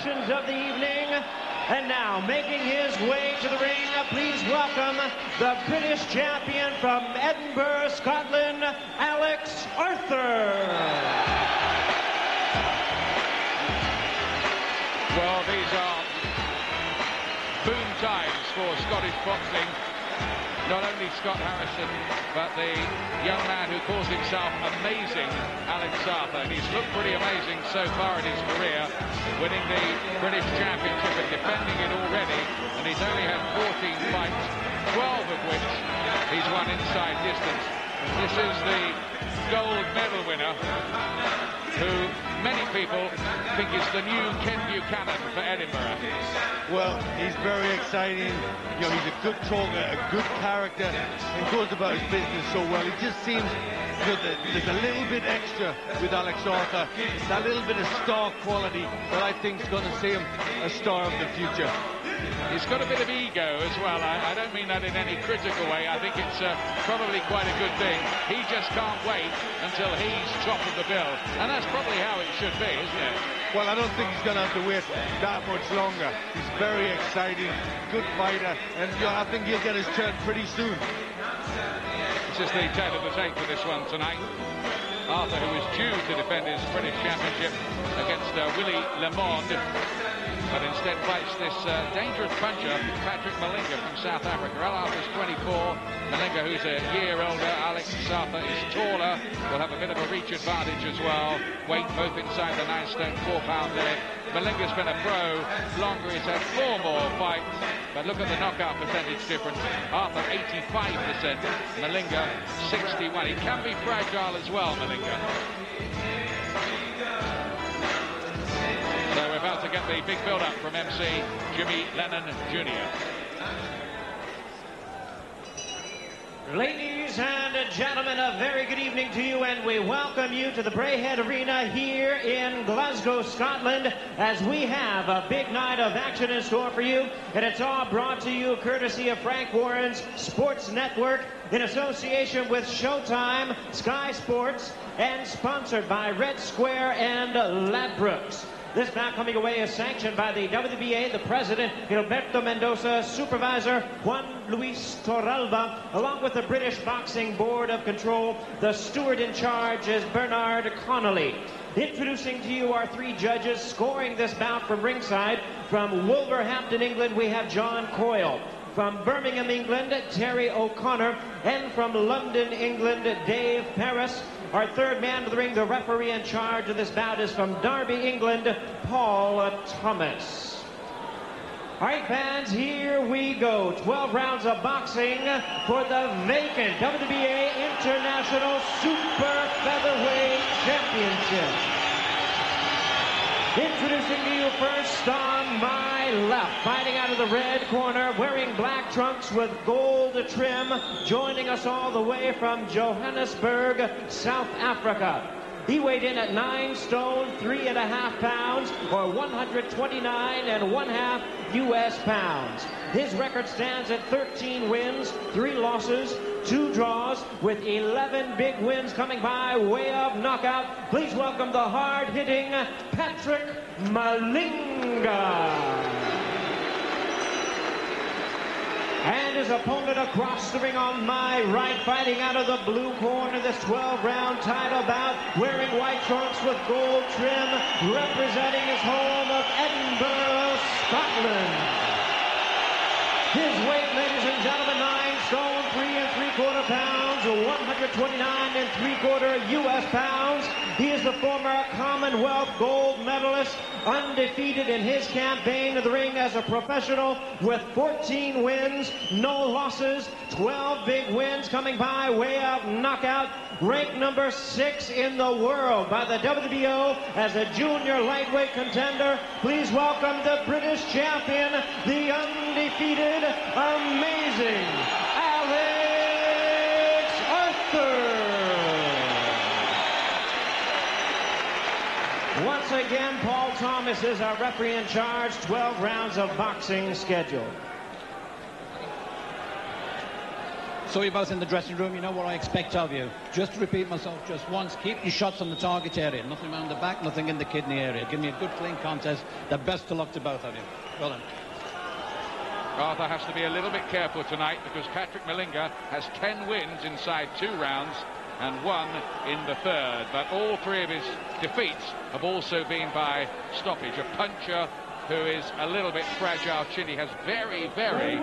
actions of the evening. And now, making his way to the ring, please welcome the British champion from Edinburgh, Scotland, Alex Arthur. Well, these are boom times for Scottish boxing. Not only Scott Harrison, but the young man who calls himself Amazing, Alex Arthur. And he's looked pretty amazing so far in his career, winning the British Championship and defending it already. And he's only had 14 fights, 12 of which he's won inside distance. This is the gold medal winner, who many people think is the new Ken Buchanan for Edinburgh. Well, he's very exciting. You know, he's a good talker, a good character, and goes about his business so well. He just seems, you know, there's a little bit extra with Alex Arthur, that little bit of star quality that I think is going to see him a star of the future. He's got a bit of ego as well. I don't mean that in any critical way. I think it's probably quite a good thing. He just can't wait until he's top of the bill. And that's probably how it should be, isn't it? Well, I don't think he's going to have to wait that much longer. He's very exciting, good fighter, and you know, I think he'll get his turn pretty soon. This is the tail of the tape for this one tonight. Arthur, who is due to defend his British Championship against Willie Lemond, but instead fights this dangerous puncher, Patrick Malinga from South Africa. Arthur's 24, Malinga, who's a year older. Alex Arthur is taller, will have a bit of a reach advantage as well. Weight both inside the 9 stone 4 pound limit. Malinga's been a pro longer, he's had 4 more fights, but look at the knockout percentage difference. Arthur 85%, Malinga 61. He can be fragile as well, Malinga. So we're about to get the big build-up from MC Jimmy Lennon Jr. Ladies and gentlemen, a very good evening to you, and we welcome you to the Braehead Arena here in Glasgow, Scotland, as we have a big night of action in store for you, and it's all brought to you courtesy of Frank Warren's Sports Network in association with Showtime, Sky Sports, and sponsored by Red Square and Ladbrokes. This bout coming away is sanctioned by the WBA, the president, Gilberto Mendoza, supervisor, Juan Luis Torralba, along with the British Boxing Board of Control. The steward in charge is Bernard Connolly. Introducing to you our 3 judges scoring this bout from ringside. From Wolverhampton, England, we have John Coyle. From Birmingham, England, Terry O'Connor. And from London, England, Dave Paris. Our 3rd man to the ring, the referee in charge of this bout, is from Derby, England, Paul Thomas. All right, fans, here we go. 12 rounds of boxing for the vacant WBA International Super Featherweight Championship. Introducing to you first on my left, fighting out of the red corner, wearing black trunks with gold trim, joining us all the way from Johannesburg, South Africa. He weighed in at 9 stone, 3.5 pounds, or 129.5 U.S. pounds. His record stands at 13 wins, 3 losses, 2 draws, with 11 big wins coming by way of knockout. Please welcome the hard-hitting Patrick Malinga. And his opponent across the ring on my right, fighting out of the blue corner, this 12-round title bout, wearing white trunks with gold trim, representing his home of Edinburgh, Scotland. His weight, ladies and gentlemen, 9 stone, 3.75 pounds, 129.75 U.S. pounds. He is the former Commonwealth gold medalist, undefeated in his campaign to the ring as a professional, with 14 wins, no losses, 12 big wins coming by way of knockout. Ranked number 6 in the world by the WBO as a junior lightweight contender. Please welcome the British champion, the undefeated, amazing Alex Arthur. Once again, Paul Thomas is our referee in charge. 12 rounds of boxing scheduled. saw you both in the dressing room. You know what I expect of you. Just to repeat myself just once, keep your shots on the target area. Nothing around the back, nothing in the kidney area. Give me a good, clean contest. The best of luck to both of you. Well done. Arthur has to be a little bit careful tonight because Patrick Malinga has 10 wins inside 2 rounds and 1 in the 3rd. But all 3 of his defeats have also been by stoppage. A puncher who is a little bit fragile. Chile has very, very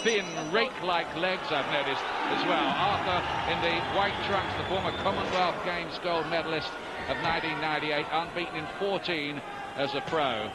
thin, rake-like legs, I've noticed as well. Arthur in the white trunks, the former Commonwealth Games gold medalist of 1998, unbeaten in 14 as a pro.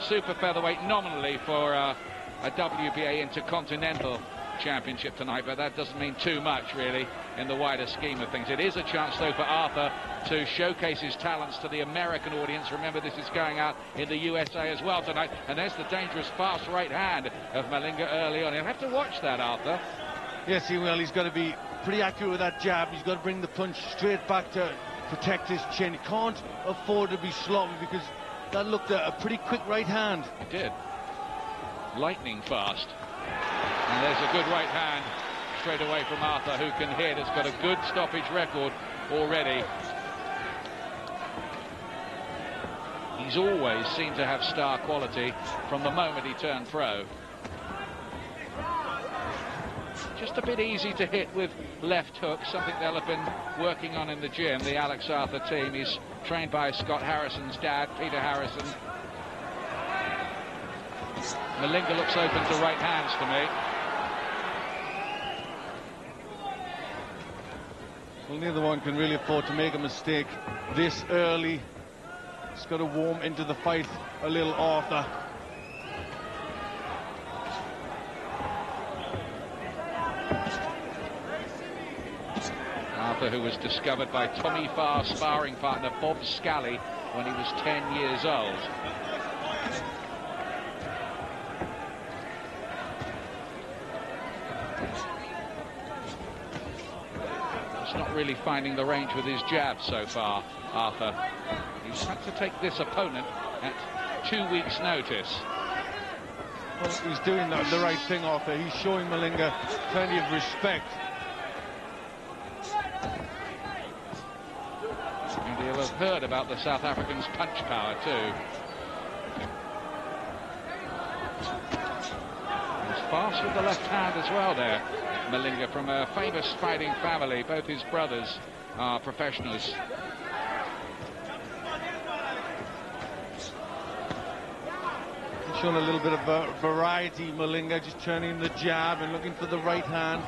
Super featherweight nominally for a WBA Intercontinental Championship tonight, but that doesn't mean too much really in the wider scheme of things. It is a chance though for Arthur to showcase his talents to the American audience. Remember, this is going out in the USA as well tonight, and there's the dangerous fast right hand of Malinga early on. He'll have to watch that, Arthur. Yes, he will. He's got to be pretty accurate with that jab. He's got to bring the punch straight back to protect his chin. He can't afford to be sloppy because that looked a pretty quick right hand. It did. Lightning fast. And there's a good right hand straight away from Arthur, who can hit. Has got a good stoppage record already. He's always seemed to have star quality from the moment he turned pro. Just a bit easy to hit with left hook, something they'll have been working on in the gym, the Alex Arthur team. He's trained by Scott Harrison's dad, Peter Harrison. Malinga looks open to right hands to me. Well, neither one can really afford to make a mistake this early. He's got to warm into the fight a little, Arthur. Arthur, who was discovered by Tommy Farr's sparring partner Bob Scally when he was 10 years old. He's not really finding the range with his jab so far, Arthur. He's had to take this opponent at 2 weeks' notice. Well, he's doing the right thing, Arthur. He's showing Malinga plenty of respect. And he'll have heard about the South African's punch power too. He's fast with the left hand as well there, Malinga, from a famous fighting family. Both his brothers are professionals. He's shown a little bit of variety, Malinga, just turning the jab and looking for the right hand.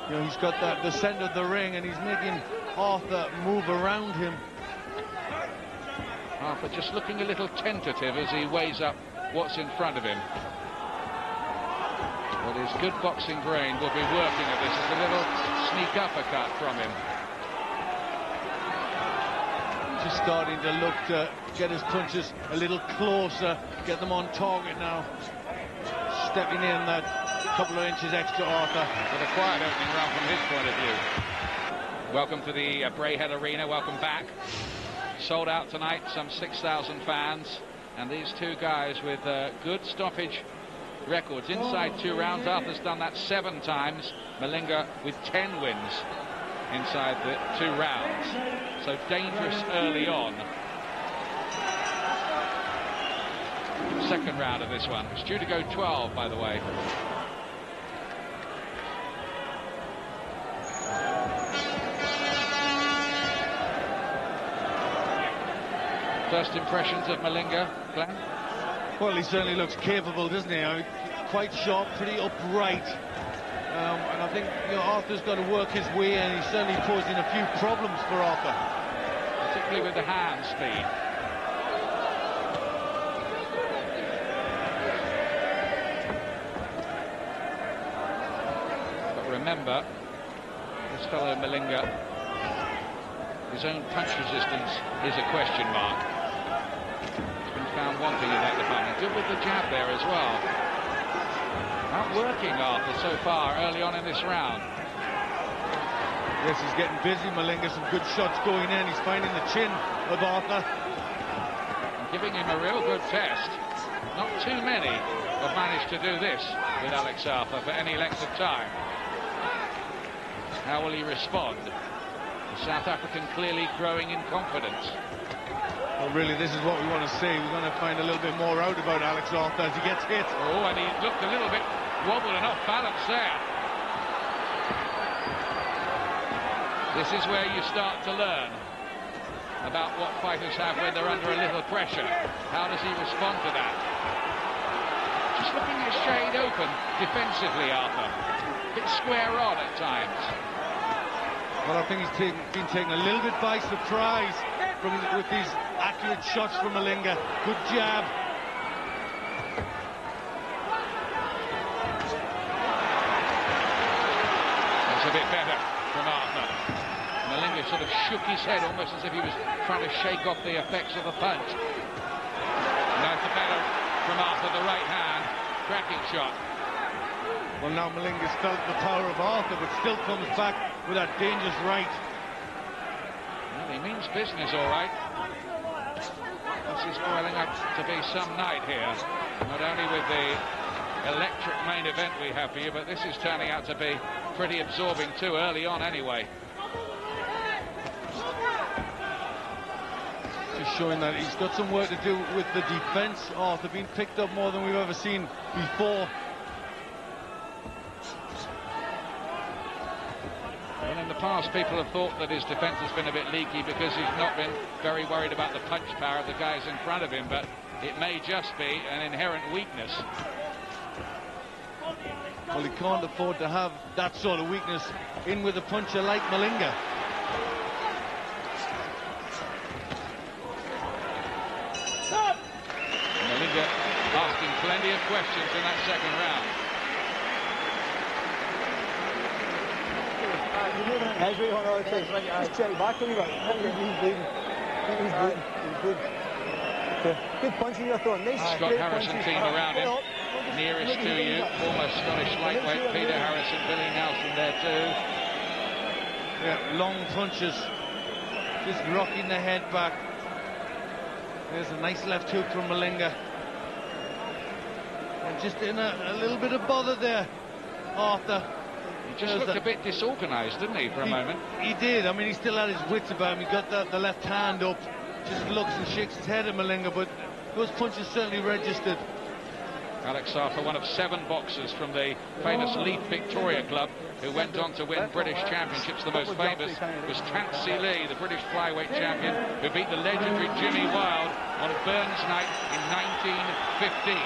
You know, he's got the center of the ring and he's making Arthur move around him. Arthur just looking a little tentative as he weighs up what's in front of him. But his good boxing brain will be working at this. It's a little sneak uppercut from him. Just starting to look to get his punches a little closer, get them on target now. Stepping in that couple of inches extra, Arthur. With a quiet opening round from his point of view. Welcome to the Braehead Arena. Welcome back. Sold out tonight, some 6,000 fans. And these two guys with good stoppage records inside 2 rounds. Arthur's done that 7 times. Malinga with 10 wins inside the 2 rounds. So dangerous early on. Second round of this one. It's due to go 12, by the way. First impressions of Malinga, Glenn? Well, he certainly looks capable, doesn't he? I mean, quite sharp, pretty upright. And I think, you know, Arthur's got to work his way, and he's certainly posing a few problems for Arthur. Particularly with the hand speed. But remember, this fellow Malinga, his own punch resistance is a question mark. He's been found wanting in that department. Good with the jab there as well. Outworking Arthur so far early on in this round. Yes, he's getting busy, Malinga. Some good shots going in. He's finding the chin of Arthur. And giving him a real good test. Not too many have managed to do this with Alex Arthur for any length of time. How will he respond? The South African clearly growing in confidence. Well, really, this is what we want to see. We're going to find a little bit more out about Alex Arthur as he gets hit. Oh, and he looked a little bit wobbled and off balance there. This is where you start to learn about what fighters have when they're under a little pressure. How does he respond to that? Just looking a shade open defensively, Arthur. A bit square on at times. Well, I think he's been taken a little bit by surprise with these accurate shots from Malinga. Good jab. That's a bit better from Arthur. Malinga sort of shook his head almost as if he was trying to shake off the effects of the punch. That's a better from Arthur, the right hand. Cracking shot. Well, now Malinga's felt the power of Arthur, but still comes back with that dangerous right. Well, he means business, all right. This is boiling up to be some night here. Not only with the electric main event we have for you, but this is turning out to be pretty absorbing too early on anyway. Just showing that he's got some work to do with the defence. Arthur being picked up more than we've ever seen before. Well, in the past, people have thought that his defence has been a bit leaky because he's not been very worried about the punch power of the guys in front of him, but it may just be an inherent weakness. Well, he can't afford to have that sort of weakness in with a puncher like Malinga. Malinga asking plenty of questions in that second round. Just check back a wee bit. He's bleeding. He's bleeding. Okay. Good punch in your throat. Nice. Scott Harrison team around him. Nearest to you, former Scottish lightweight Peter Harrison, Billy Nelson there too. Yeah, long punches, just rocking the head back. There's a nice left hook from Malinga. And just in a little bit of bother there, Arthur. He just looked a bit disorganised, didn't he, for a moment? He did. I mean, he still had his wits about him. He got the left hand up, just looks and shakes his head at Malinga, but those punches certainly registered. Alex Arthur, one of 7 boxers from the famous Leith Victoria Club, who went on to win British Championships. The most famous was Tansy Lee, the British flyweight champion, who beat the legendary Jimmy Wilde on Burns Night in 1915.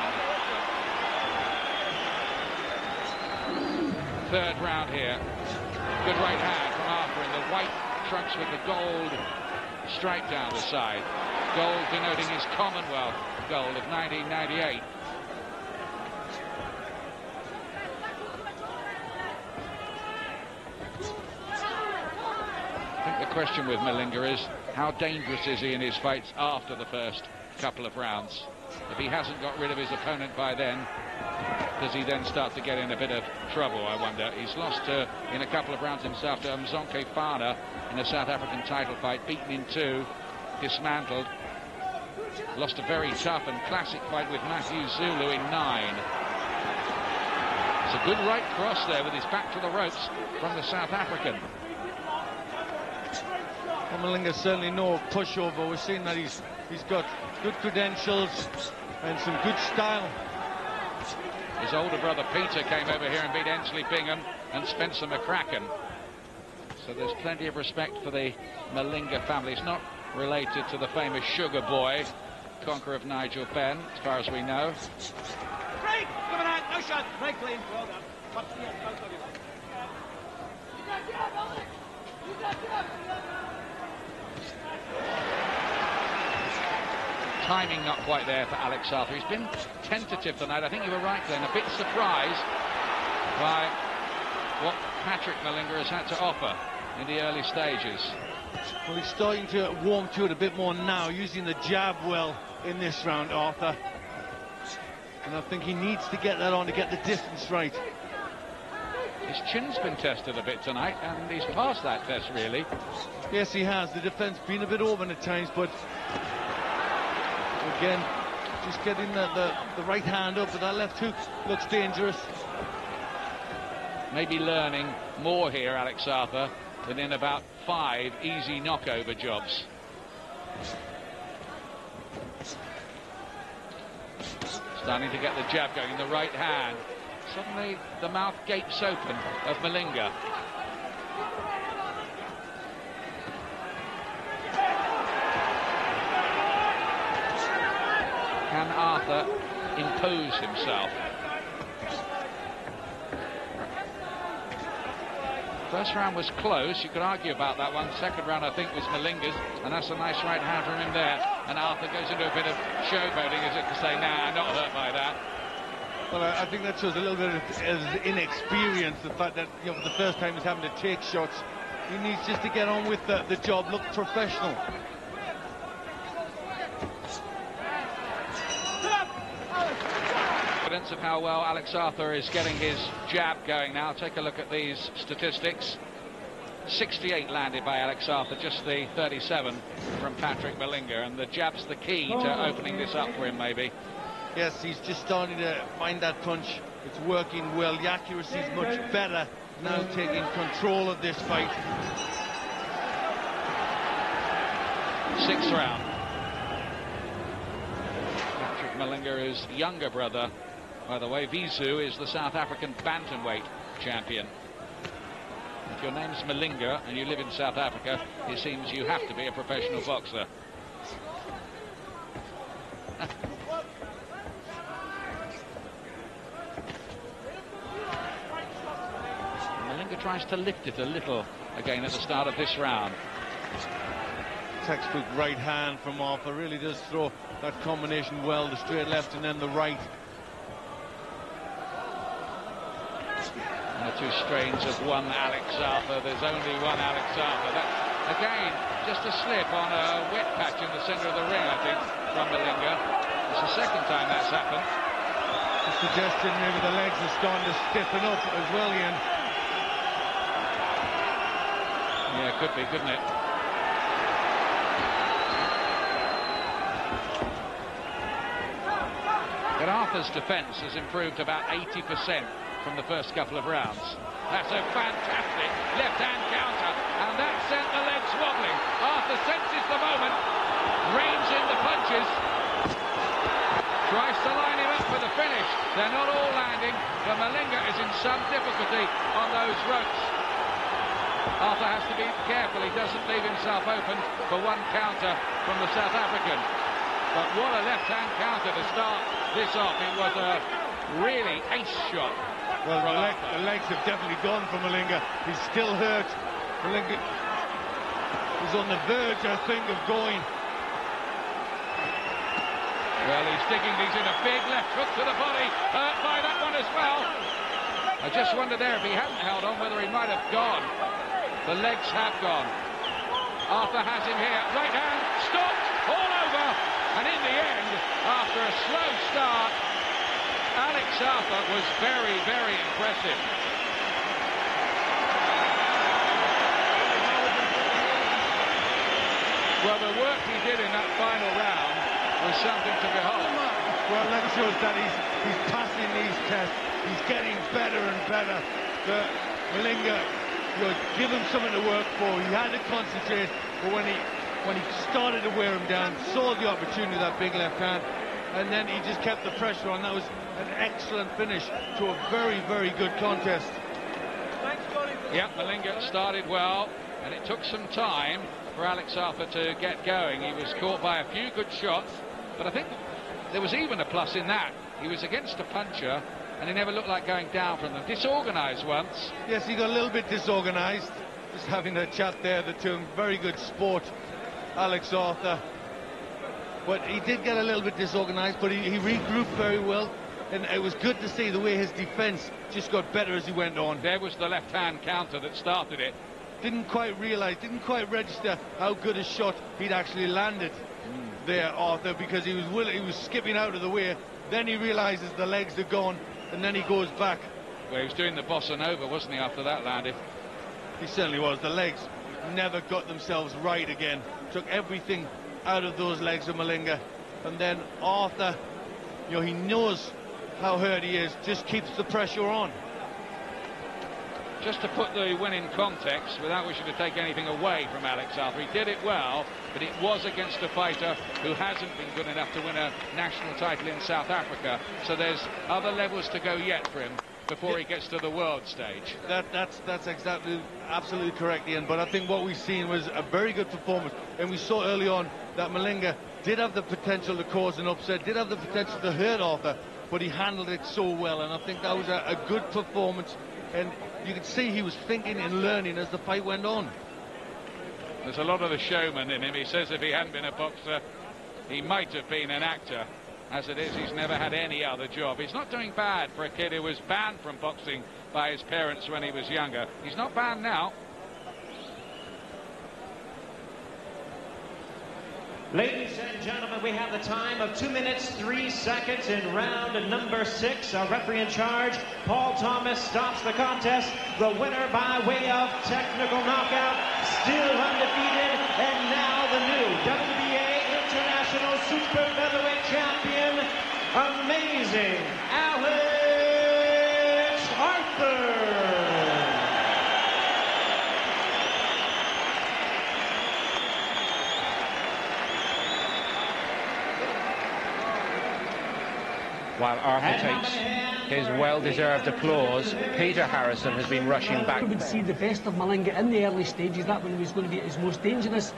Third round here. Good right hand from Arthur in the white trunks with the gold stripe down the side. Gold denoting his Commonwealth gold of 1998. I think the question with Malinga is, how dangerous is he in his fights after the first couple of rounds? If he hasn't got rid of his opponent by then, does he then start to get in a bit of trouble, I wonder? He's lost in a couple of rounds himself to Mzonke Fana in a South African title fight, beaten in 2, dismantled. Lost a very tough and classic fight with Matthew Zulu in 9. It's a good right cross there with his back to the ropes from the South African. Well, Malinga's certainly no pushover. We're seeing that he's got good credentials and some good style. His older brother Peter came over here and beat Ensley Bingham and Spencer McCracken. So there's plenty of respect for the Malinga family. He's not related to the famous Sugar Boy, conqueror of Nigel Benn, as far as we know. Break! Coming out, no shot. Break clean. Well done. Timing not quite there for Alex Arthur. He's been tentative tonight. I think you were right, Glenn. A bit surprised by what Patrick Malinga has had to offer in the early stages. Well, he's starting to warm to it a bit more now, using the jab well in this round, Arthur. And I think he needs to get that on to get the distance right. His chin's been tested a bit tonight, and he's passed that test, really. Yes, he has. The defense been a bit open at times, but again, just getting the right hand up with that left hook looks dangerous. maybe learning more here, Alex Arthur, than in about 5 easy knockover jobs. Starting to get the jab going in the right hand. Suddenly the mouth gapes open of Malinga. Can Arthur impose himself? First round was close, you could argue about that one. Second round, I think, was Malinga's, and that's a nice right hand from him there. And Arthur goes into a bit of showboating, as if to say, nah, not hurt by that. Well, I think that shows a little bit of his inexperience, the fact that, you know, for the first time he's having to take shots. He needs just to get on with the job, look professional. Evidence of how well Alex Arthur is getting his jab going now. Take a look at these statistics. 68 landed by Alex Arthur, just the 37 from Patrick Malinga, and the jab's the key to opening this up for him, maybe. Yes, he's just starting to find that punch. It's working well. The accuracy is much better now, taking control of this fight. 6th round. Patrick Malinga's younger brother, by the way, Vizu, is the South African bantamweight champion. If your name's Malinga and you live in South Africa, it seems you have to be a professional boxer. Malinga tries to lift it a little again at the start of this round. Textbook right hand from Arthur, really does throw that combination well, the straight left and then the right. And the two strains of one Alex Arthur. There's only one Alex Arthur. That, again, just a slip on a wet patch in the centre of the ring, I think, from Malinga. It's the second time that's happened. The suggestion maybe the legs are starting to stiffen up as well, Ian. Yeah, could be, couldn't it? But Arthur's defence has improved about 80% from the first couple of rounds. That's a fantastic left-hand counter, and that sent the legs wobbling. Arthur senses the moment, reins in the punches, tries to line him up for the finish. They're not all landing, but Malinga is in some difficulty on those ropes. Arthur has to be careful he doesn't leave himself open for one counter from the South African. But what a left-hand counter to start this off. It was a really ace shot. Well, the legs have definitely gone for Malinga. He's still hurt. Malinga is on the verge, I think, of going. Well, he's digging these in. A big left hook to the body. Hurt by that one as well. I just wonder there, if he hadn't held on, whether he might have gone. The legs have gone. Arthur has him here. Right hand, stopped, all over. And in the end, after a slow start, Alex Arthur was very, very impressive. Well, the work he did in that final round was something to behold. Well, that shows that he's passing these tests. He's getting better and better. Malinga, give him something to work for. He had to concentrate, but when he started to wear him down, saw the opportunity, that big left hand, and then he just kept the pressure on. That was an excellent finish to a very, very good contest. Yeah, Malinga started well, and it took some time for Alex Arthur to get going. He was caught by a few good shots, but I think there was even a plus in that. He was against a puncher, and he never looked like going down from them. Disorganised once. Yes, he got a little bit disorganised. Just having a chat there, the two, very good sport, Alex Arthur. But he did get a little bit disorganised, but he regrouped very well, and it was good to see the way his defence just got better as he went on. There was the left-hand counter that started it. Didn't quite realise, didn't quite register how good a shot he'd actually landed there, Arthur, because he was skipping out of the way. Then he realises the legs are gone, and then he goes back. Well, he was doing the bossa nova, wasn't he, after that landed? He certainly was. The legs never got themselves right again. Took everything out of those legs of Malinga. And then Arthur, he knows how hurt he is, just keeps the pressure on. just to put the win in context, without wishing to take anything away from Alex Arthur, he did it well, but it was against a fighter who hasn't been good enough to win a national title in South Africa. So there's other levels to go yet for him before he gets to the world stage. That's exactly, absolutely correct, Ian. But I think what we've seen was a very good performance, and we saw early on that Malinga did have the potential to cause an upset, did have the potential to hurt Arthur, but he handled it so well, and I think that was a good performance, and you could see he was thinking and learning as the fight went on. There's a lot of the showman in him. He says if he hadn't been a boxer, he might have been an actor. As it is, he's never had any other job. He's not doing bad for a kid who was banned from boxing by his parents when he was younger. He's not banned now. Ladies and gentlemen, we have the time of 2 minutes 3 seconds in round number 6. Our referee in charge, Paul Thomas, stops the contest. The winner by way of technical knockout, still undefeated, and now the new WBA International Super Featherweight Champion, amazing Alex Arthur. While Arthur takes his well-deserved applause, Peter Harrison has been rushing back. We would see the best of Malinga in the early stages. That when he was going to be at his most dangerous.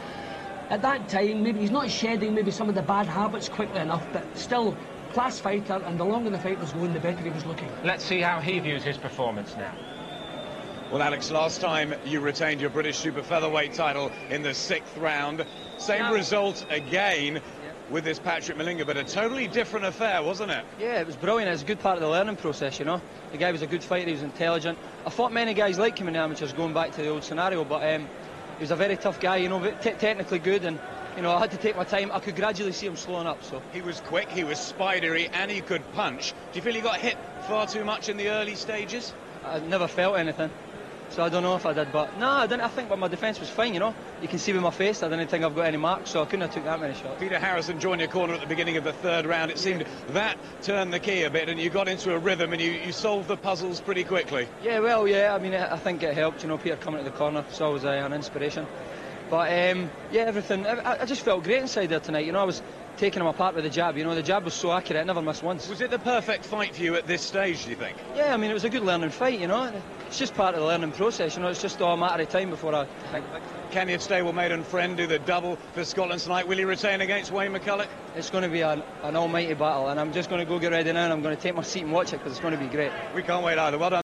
At that time, maybe he's not shedding maybe some of the bad habits quickly enough, but still class fighter, and the longer the fight was going, the better he was looking. Let's see how he views his performance now. Well, Alex, last time you retained your British Super Featherweight title in the 6th round. Same result again with this Patrick Malinga, but a totally different affair, wasn't it? Yeah, it was brilliant. It was a good part of the learning process, you know. The guy was a good fighter, he was intelligent. I fought many guys like him in the amateurs, going back to the old scenario, but he was a very tough guy, you know, technically good, and, you know, I had to take my time. I could gradually see him slowing up, so. He was quick, he was spidery, and he could punch. Do you feel he got hit far too much in the early stages? I never felt anything. So I don't know if I did, but no, I didn't. I think my defence was fine, you know. You can see with my face, I didn't think I've got any marks, so I couldn't have took that many shots. Peter Harrison joined your corner at the beginning of the 3rd round. It seemed that turned the key a bit, and you got into a rhythm, and you solved the puzzles pretty quickly. Yeah, well, yeah, I mean, I think it helped, you know, Peter coming to the corner. It's always an inspiration. But, yeah, everything, I just felt great inside there tonight, you know. I was taking him apart with the jab, you know. The jab was so accurate, I never missed once. Was it the perfect fight for you at this stage, do you think? Yeah, I mean, it was a good learning fight, you know. It's just part of the learning process, you know. It's just all a matter of time before I think. Can your stablemate and friend do the double for Scotland tonight? Will he retain against Wayne McCulloch? It's going to be an almighty battle, and I'm just going to go get ready now, and I'm going to take my seat and watch it, because it's going to be great. We can't wait either. Well done.